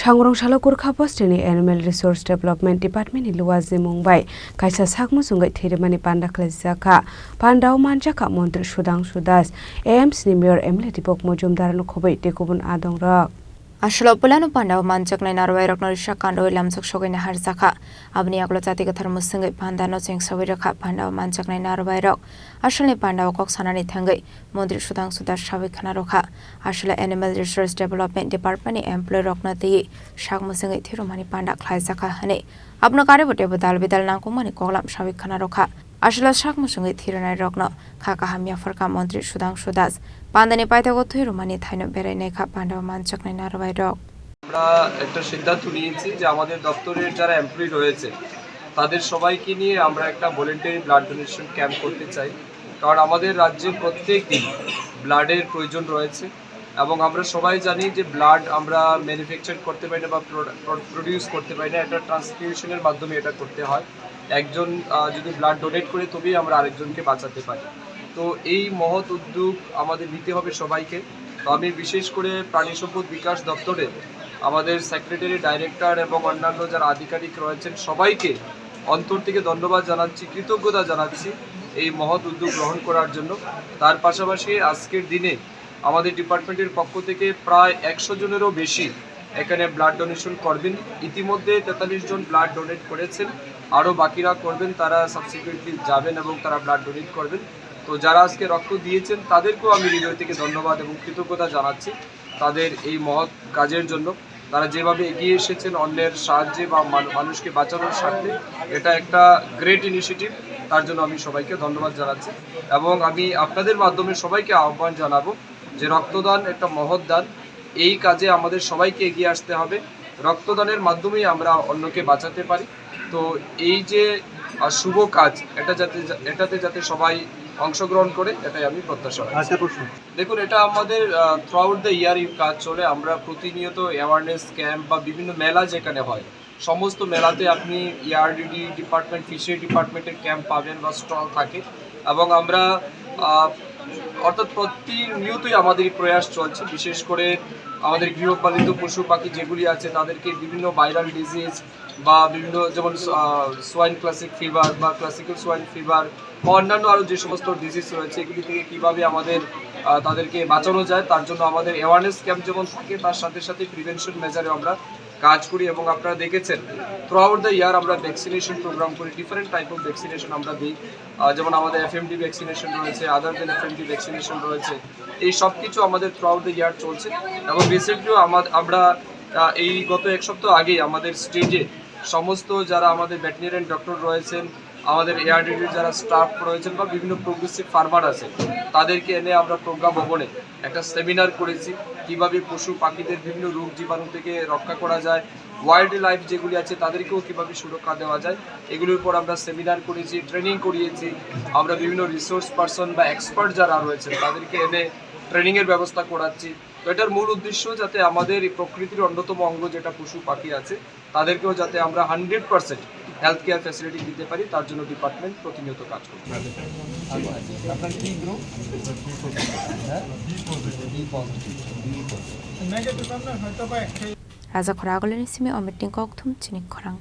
Tangrong Shalakur Kapostini Animal Resource Development Department in Luwazi Mumbai Kaisa Sakmu Sungai Thirimani Panda Klazaka Pandau Manjaka Montri Shudang Sudas AMS Nimir Emily Tipok Mojumdar no Kobai Tekubun Adong Rock Ashlopulano Pandau Manjakna Narway Rock Norisha Kando Lamsok Shogin Harzaka Abni Aglotati Musungai Pandano Sing Sawiraka Pandau Manjakna Narway Rock Ashli Pandau Koksanani Tangai Mondri Shudang Sudas Shavikanaroka Ashla Animal Resource Development Department Employee Rocknati Shakmusungai Thirumani Panda Klaizaka Hane Abnokare Botebudal Vidal Nakumani Kolam Shavikanaroka Ashla Shakmusungai Thirunai Rockno Kakahamia Forka Mondri Shudang Sudas Pandani Paitago Thirumani Thino Bereneka Pandau Manjakna Narway Rock আমরা একটা সিদ্ধান্ত নিয়েছি যে আমাদের দপ্তরের যারা employee রয়েছে তাদের সবাইকে নিয়ে আমরা একটা ভলান্টারি ব্লাড ডোনেশন ক্যাম্প করতে চাই কারণ আমাদের রাজ্যে প্রত্যেক দিন ব্লাডের প্রয়োজন রয়েছে এবং আমরা সবাই জানি যে ব্লাড আমরা ম্যানুফ্যাকচার করতে পারি না বা প্রোডিউস করতে পারি না এটা ট্রান্সফিউশনের মাধ্যমে এটা করতে হয় একজন যদি ব্লাড ডোনেট করে তবেই আমরা আরেকজনকে বাঁচাতে পারি তো এই মহৎ উদ্যোগ আমাদের নিতে হবে সবাইকে তো আমি বিশেষ করে প্রাণী সম্পদ বিকাশ দপ্তরে আমাদের সেক্রেটারি ডাইরেক্টর এবং অন্যান্য যারা আধিকারিক রয়েছেন সবাইকে অন্তর থেকে ধন্যবাদ জানাচ্ছি কৃতজ্ঞতা জানাচ্ছি এই মহৎ উদ্যোগ গ্রহণ করার জন্য তার পাশাপাশি আজকের দিনে আমাদের ডিপার্টমেন্টের পক্ষ থেকে প্রায় 100 জনেরও বেশি এখানে ব্লাড ডোনেশন করবেন ইতিমধ্যে 43 জন ব্লাড ডোনেট করেছেন আরও বাকিরা করবেন তারা সাবসিকুয়েন্টলি যাবেন এবং তারা ব্লাড ডোনেট করবেন তো যারা আজকে রক্ত দিয়েছেন তাদেরকেও আমি হৃদয় থেকে ধন্যবাদ এবং কৃতজ্ঞতা জানাচ্ছি তাদের এই মহৎ কাজের জন্য তারা যেভাবে এগিয়ে এসেছেন অন্যের সাহায্যে বা মানুষকে বাঁচানোর স্বার্থে এটা একটা গ্রেট ইনিশিয়েটিভ তার জন্য আমি সবাইকে ধন্যবাদ জানাচ্ছি এবং আমি আপনাদের মাধ্যমে সবাইকে আহ্বান জানাবো যে রক্তদান একটা মহৎ দান এই কাজে আমাদের সবাইকে এগিয়ে আসতে হবে রক্তদানের মাধ্যমেই আমরা অন্যকে বাঁচাতে পারি তো এই যে শুভ কাজ এটাতে যাতে সবাই অংশগ্রহণ করে এটাই আমি প্রত্যাশা দেখুন এটা আমাদের থ্রু আউট দ্য ইয়ার কাজ চলে আমরা প্রতিনিয়ত অ্যাওয়ারনেস ক্যাম্প বা বিভিন্ন মেলা যেখানে হয় সমস্ত মেলাতে আপনি ইয়ারডিডি ডিপার্টমেন্ট ফিশারি ডিপার্টমেন্টের ক্যাম্প পাবেন বা স্টল থাকে এবং আমরা অর্থাৎ প্রতিনিয়তই আমাদের প্রয়াস চলছে বিশেষ করে আমাদের গৃহপালিত পশু পাখি যেগুলি আছে তাদেরকে বিভিন্ন ভাইরাল ডিজিজ বা বিভিন্ন যেমন সোয়াইন ক্লাসিক ফিভার বা ক্লাসিক্যাল সোয়াইন ফিভার বা অন্যান্য আরও যে সমস্ত ডিজিজ রয়েছে এগুলি থেকে কীভাবে আমাদের তাদেরকে বাঁচানো যায় তার জন্য আমাদের অ্যাওয়ারনেস ক্যাম্প যেমন থাকে তার সাথে সাথে প্রিভেনশন মেজারে আমরা কাজ করি এবং আপনারা দেখেছেন থ্রু আউট দ্য ইয়ার আমরা ভ্যাকসিনেশন প্রোগ্রাম করি ডিফারেন্ট টাইপ অফ ভ্যাকসিনেশন আমরা দিই যেমন আমাদের এফএমডি ভ্যাকসিনেশন রয়েছে আদার দেন এফএমডি ভ্যাকসিনেশন রয়েছে এই সব কিছু আমাদের থ্রু আউট দ্য ইয়ার চলছে এবং রিসেন্টলিও আমরা এই গত এক সপ্তাহ আগেই আমাদের স্টেজে সমস্ত যারা আমাদের ভেটেরিনারি ডক্টর রয়েছেন আমাদের এআরডিডির যারা স্টাফ রয়েছেন বা বিভিন্ন প্রোগ্রেসিভ ফার্মার আছে তাদেরকে এনে আমরা প্রজ্ঞা ভবনে একটা সেমিনার করেছি কীভাবে পশু পাখিদের বিভিন্ন রোগ জীবাণু থেকে রক্ষা করা যায় ওয়াইল্ড লাইফ যেগুলি আছে তাদেরকেও কীভাবে সুরক্ষা দেওয়া যায় এগুলির উপর আমরা সেমিনার করেছি ট্রেনিং করিয়েছি আমরা বিভিন্ন রিসোর্স পারসন বা এক্সপার্ট যারা রয়েছেন তাদেরকে এনে ট্রেনিংয়ের ব্যবস্থা করাচ্ছি তো এটার মূল উদ্দেশ্য যাতে আমাদের এই প্রকৃতির অন্যতম অঙ্গ যেটা পশু পাখি আছে তাদেরকেও যাতে আমরা 100% হেলথ কেয়ার ফ্যাসিলিটি দিতে পারি তার জন্য ডিপার্টমেন্ট প্রতিনিয়ত কাজ করছে আপনার কি group Raza Koragolini Simi Omiting Koktum Chinik Korang